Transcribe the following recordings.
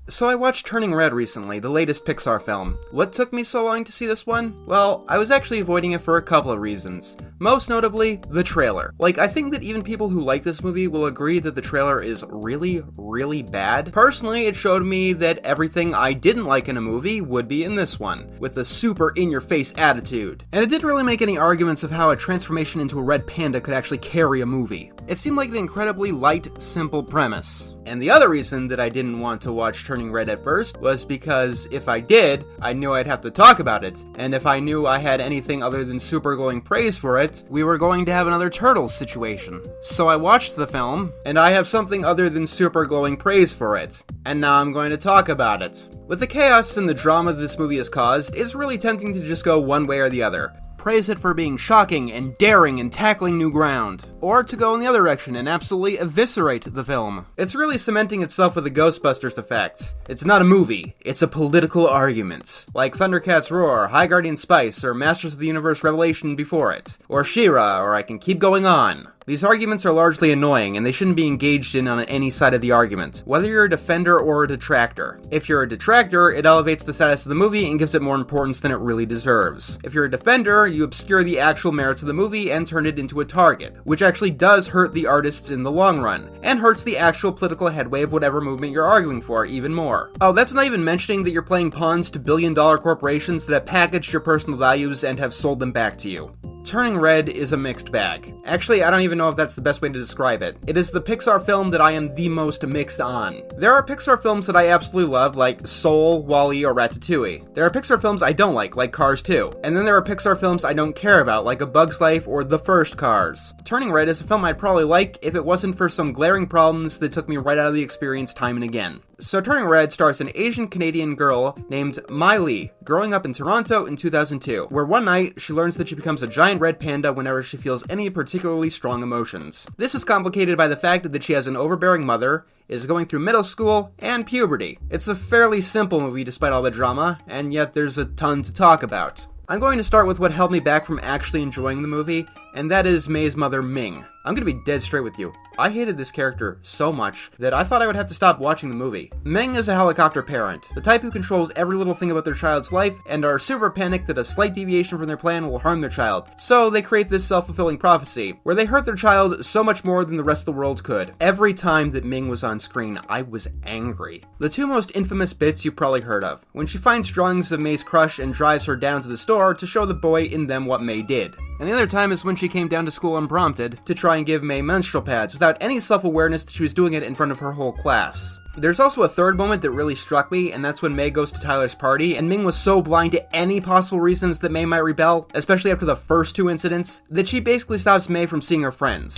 So I watched Turning Red recently, the latest Pixar film. What took me so long to see this one? Well, I was actually avoiding it for a couple of reasons. Most notably, the trailer. I think that even people who like this movie will agree that the trailer is really, really bad. Personally, it showed me that everything I didn't like in a movie would be in this one, with a super in-your-face attitude. And it didn't really make any arguments of how a transformation into a red panda could actually carry a movie. It seemed like an incredibly light, simple premise. And the other reason that I didn't want to watch Turning Red at first was because if I did, I knew I'd have to talk about it. And if I knew I had anything other than super glowing praise for it, we were going to have another Turtles situation. So I watched the film, and I have something other than super glowing praise for it. And now I'm going to talk about it. With the chaos and the drama this movie has caused, it's really tempting to just go one way or the other. Praise it for being shocking and daring and tackling new ground. Or to go in the other direction and absolutely eviscerate the film. It's really cementing itself with the Ghostbusters effect. It's not a movie, it's a political argument. Like Thundercats Roar, High Guardian Spice, or Masters of the Universe Revelation before it. Or She-Ra, or I can keep going on. These arguments are largely annoying, and they shouldn't be engaged in on any side of the argument, whether you're a defender or a detractor. If you're a detractor, it elevates the status of the movie and gives it more importance than it really deserves. If you're a defender, you obscure the actual merits of the movie and turn it into a target, which actually does hurt the artists in the long run, and hurts the actual political headway of whatever movement you're arguing for even more. Oh, that's not even mentioning that you're playing pawns to billion-dollar corporations that have packaged your personal values and have sold them back to you. Turning Red is a mixed bag. Actually, I don't even know if that's the best way to describe it. It is the Pixar film that I am the most mixed on. There are Pixar films that I absolutely love, like Soul, WALL-E, or Ratatouille. There are Pixar films I don't like Cars 2. And then there are Pixar films I don't care about, like A Bug's Life or The First Cars. Turning Red is a film I'd probably like if it wasn't for some glaring problems that took me right out of the experience time and again. So Turning Red stars an Asian-Canadian girl named Mai Lee, growing up in Toronto in 2002, where one night she learns that she becomes a giant red panda whenever she feels any particularly strong emotions. This is complicated by the fact that she has an overbearing mother, is going through middle school, and puberty. It's a fairly simple movie despite all the drama, and yet there's a ton to talk about. I'm going to start with what held me back from actually enjoying the movie, and that is Mei's mother, Ming. I'm gonna be dead straight with you. I hated this character so much that I thought I would have to stop watching the movie. Ming is a helicopter parent, the type who controls every little thing about their child's life and are super panicked that a slight deviation from their plan will harm their child. So they create this self-fulfilling prophecy, where they hurt their child so much more than the rest of the world could. Every time that Ming was on screen, I was angry. The two most infamous bits you've probably heard of, when she finds drawings of Mei's crush and drives her down to the store to show the boy in them what Mei did. And the other time is when she came down to school unprompted to try and give Mei menstrual pads without any self-awareness that she was doing it in front of her whole class. There's also a third moment that really struck me, and that's when Mei goes to Tyler's party, and Ming was so blind to any possible reasons that Mei might rebel, especially after the first two incidents, that she basically stops Mei from seeing her friends.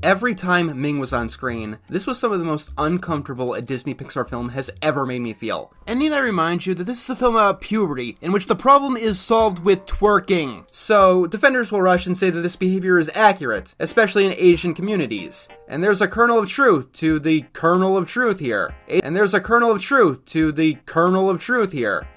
Every time Ming was on screen, this was some of the most uncomfortable a Disney Pixar film has ever made me feel. And need I remind you that this is a film about puberty, in which the problem is solved with twerking. So, defenders will rush and say that this behavior is accurate, especially in Asian communities. And there's a kernel of truth to the kernel of truth here.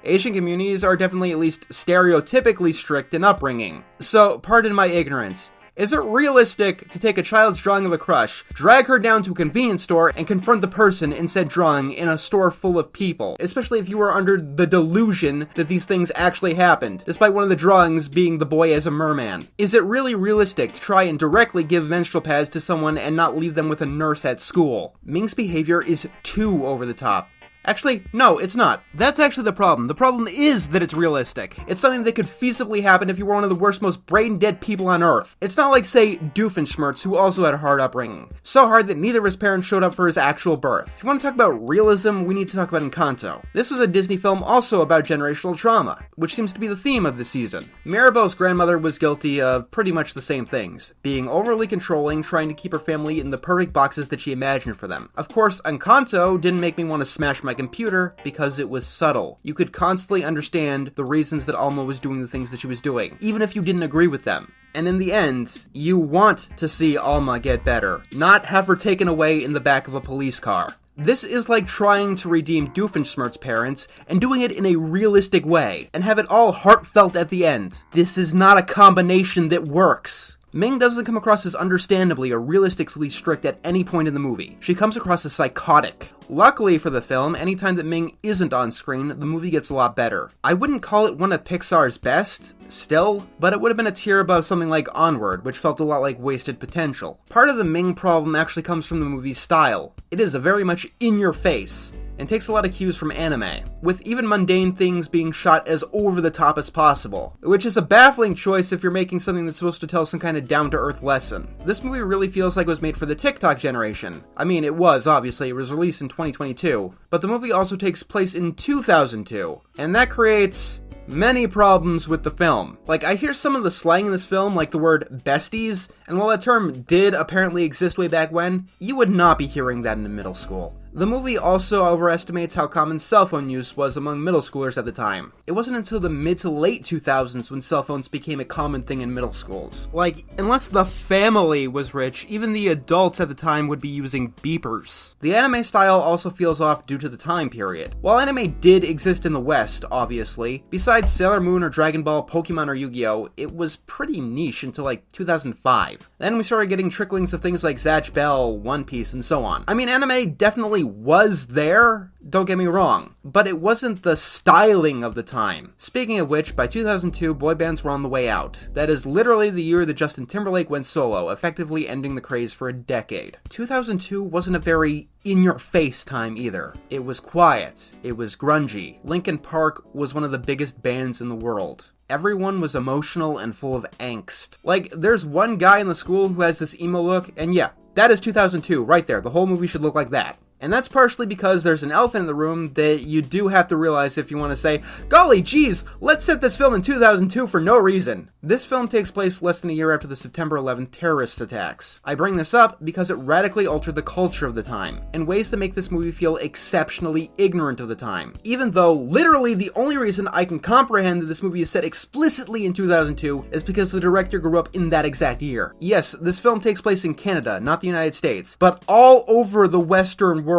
Asian communities are definitely at least stereotypically strict in upbringing. So, pardon my ignorance. Is it realistic to take a child's drawing of a crush, drag her down to a convenience store, and confront the person in said drawing in a store full of people? Especially if you are under the delusion that these things actually happened, despite one of the drawings being the boy as a merman. Is it really realistic to try and directly give menstrual pads to someone and not leave them with a nurse at school? Ming's behavior is too over the top. Actually, no, it's not. That's actually the problem. The problem is that it's realistic. It's something that could feasibly happen if you were one of the worst, most brain-dead people on Earth. It's not like, say, Doofenshmirtz, who also had a hard upbringing. So hard that neither of his parents showed up for his actual birth. If you want to talk about realism, we need to talk about Encanto. This was a Disney film also about generational trauma, which seems to be the theme of the season. Mirabel's grandmother was guilty of pretty much the same things, being overly controlling, trying to keep her family in the perfect boxes that she imagined for them. Of course, Encanto didn't make me want to smash my computer because it was subtle. You could constantly understand the reasons that Alma was doing the things that she was doing, even if you didn't agree with them. And in the end, you want to see Alma get better, not have her taken away in the back of a police car. This is like trying to redeem Doofenshmirtz's parents and doing it in a realistic way, and have it all heartfelt at the end. This is not a combination that works. Ming doesn't come across as understandably or realistically strict at any point in the movie. She comes across as psychotic. Luckily for the film, anytime that Ming isn't on screen, the movie gets a lot better. I wouldn't call it one of Pixar's best, still, but it would have been a tier above something like Onward, which felt a lot like wasted potential. Part of the Ming problem actually comes from the movie's style. It is a very much in-your-face, and takes a lot of cues from anime, with even mundane things being shot as over the top as possible, which is a baffling choice if you're making something that's supposed to tell some kind of down-to-earth lesson. This movie really feels like it was made for the TikTok generation. I mean, it was, obviously, it was released in 2022, but the movie also takes place in 2002, and that creates many problems with the film. Like, I hear some of the slang in this film, like the word besties, and while that term did apparently exist way back when, you would not be hearing that in middle school. The movie also overestimates how common cell phone use was among middle schoolers at the time. It wasn't until the mid to late 2000s when cell phones became a common thing in middle schools. Like, unless the family was rich, even the adults at the time would be using beepers. The anime style also feels off due to the time period. While anime did exist in the West, obviously, besides Sailor Moon or Dragon Ball, Pokemon or Yu-Gi-Oh!, it was pretty niche until like 2005. Then we started getting tricklings of things like Zatch Bell, One Piece, and so on. I mean, anime definitely was there, don't get me wrong, but it wasn't the styling of the time. Speaking of which, by 2002, boy bands were on the way out. That is literally the year that Justin Timberlake went solo, effectively ending the craze for a decade. 2002 wasn't a very in-your-face time either. It was quiet, it was grungy. Linkin Park was one of the biggest bands in the world. Everyone was emotional and full of angst. Like, there's one guy in the school who has this emo look, and yeah, that is 2002, right there. The whole movie should look like that. And that's partially because there's an elephant in the room that you do have to realize if you want to say, golly geez, let's set this film in 2002 for no reason. This film takes place less than a year after the September 11th terrorist attacks. I bring this up because it radically altered the culture of the time, in ways that make this movie feel exceptionally ignorant of the time. Even though, literally, the only reason I can comprehend that this movie is set explicitly in 2002 is because the director grew up in that exact year. Yes, this film takes place in Canada, not the United States, but all over the Western world.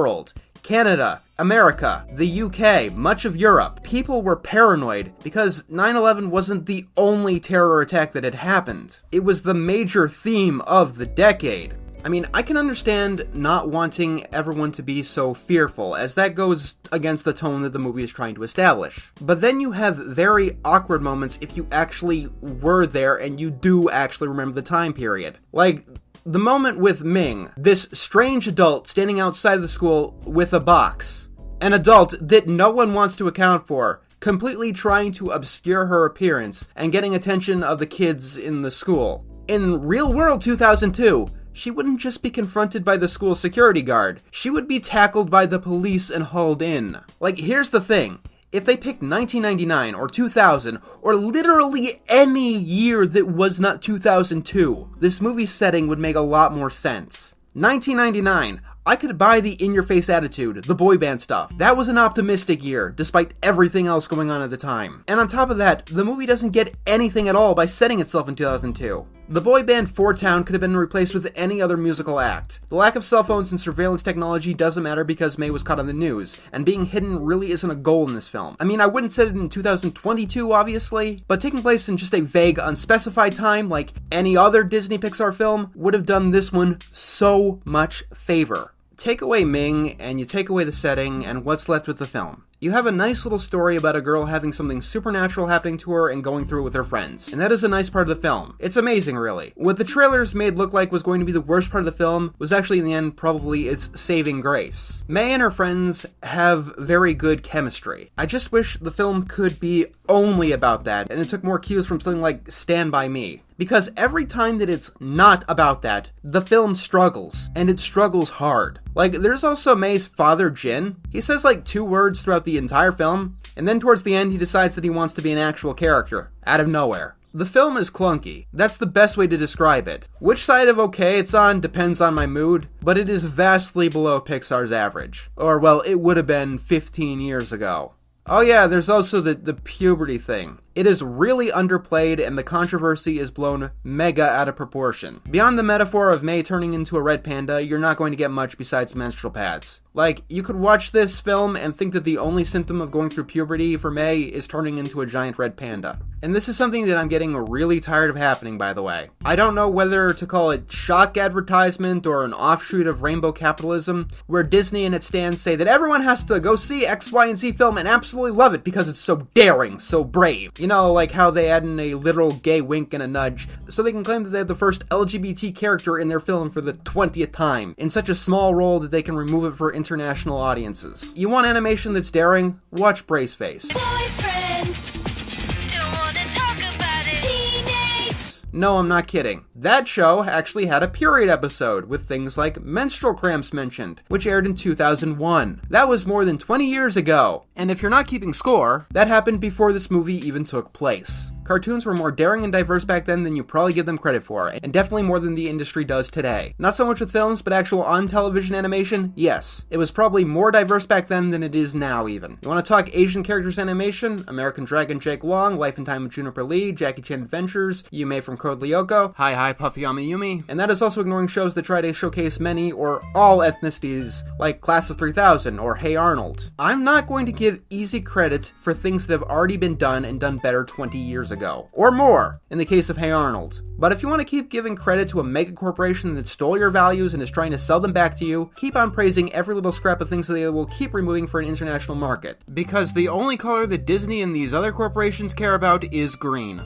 Canada, America, the UK, much of Europe. People were paranoid because 9/11 wasn't the only terror attack that had happened. It was the major theme of the decade. I mean, I can understand not wanting everyone to be so fearful, as that goes against the tone that the movie is trying to establish. But then you have very awkward moments if you actually were there and you do actually remember the time period. Like, the moment with Ming, this strange adult standing outside of the school with a box. An adult that no one wants to account for, completely trying to obscure her appearance and getting attention of the kids in the school. In real world 2002, she wouldn't just be confronted by the school security guard, she would be tackled by the police and hauled in. Like, here's the thing. If they picked 1999 or 2000 or literally any year that was not 2002, this movie's setting would make a lot more sense. 1999, I could buy the in-your-face attitude, the boy band stuff. That was an optimistic year, despite everything else going on at the time. And on top of that, the movie doesn't get anything at all by setting itself in 2002. The boy band Four Town could have been replaced with any other musical act. The lack of cell phones and surveillance technology doesn't matter because May was caught on the news, and being hidden really isn't a goal in this film. I mean, I wouldn't set it in 2022, obviously, but taking place in just a vague, unspecified time, like any other Disney Pixar film, would have done this one so much favor. Take away Ming, and you take away the setting, and what's left with the film? You have a nice little story about a girl having something supernatural happening to her and going through it with her friends. And that is a nice part of the film. It's amazing, really. What the trailers made look like was going to be the worst part of the film was actually, in the end, probably its saving grace. May and her friends have very good chemistry. I just wish the film could be only about that, and it took more cues from something like Stand By Me. Because every time that it's not about that, the film struggles, and it struggles hard. Like, there's also May's father, Jin. He says like 2 words throughout the entire film, and then towards the end he decides that he wants to be an actual character, out of nowhere. The film is clunky. That's the best way to describe it. Which side of okay it's on depends on my mood, but it is vastly below Pixar's average. Or, well, it would have been 15 years ago. Oh yeah, there's also the puberty thing. It is really underplayed, and the controversy is blown mega out of proportion. Beyond the metaphor of May turning into a red panda, you're not going to get much besides menstrual pads. Like, you could watch this film and think that the only symptom of going through puberty for May is turning into a giant red panda. And this is something that I'm getting really tired of happening, by the way. I don't know whether to call it shock advertisement or an offshoot of rainbow capitalism, where Disney and its stands say that everyone has to go see X, Y, and Z film and absolutely love it because it's so daring, so brave. You know, like how they add in a literal gay wink and a nudge, so they can claim that they have the first LGBT character in their film for the 20th time, in such a small role that they can remove it for international audiences. You want animation that's daring? Watch Braceface. No, I'm not kidding. That show actually had a period episode with things like menstrual cramps mentioned, which aired in 2001. That was more than 20 years ago. And if you're not keeping score, that happened before this movie even took place. Cartoons were more daring and diverse back then than you probably give them credit for, and definitely more than the industry does today. Not so much with films, but actual on-television animation, yes. It was probably more diverse back then than it is now, even. You want to talk Asian characters animation? American Dragon Jake Long, Life and Time of Juniper Lee, Jackie Chan Adventures, Yume from Code Lyoko, Hi Puffy Yumi, and that is also ignoring shows that try to showcase many or all ethnicities, like Class of 3000 or Hey Arnold. I'm not going to give easy credit for things that have already been done and done better 20 years ago, or more, in the case of Hey Arnold. But if you want to keep giving credit to a mega corporation that stole your values and is trying to sell them back to you, keep on praising every little scrap of things that they will keep removing for an international market. Because the only color that Disney and these other corporations care about is green.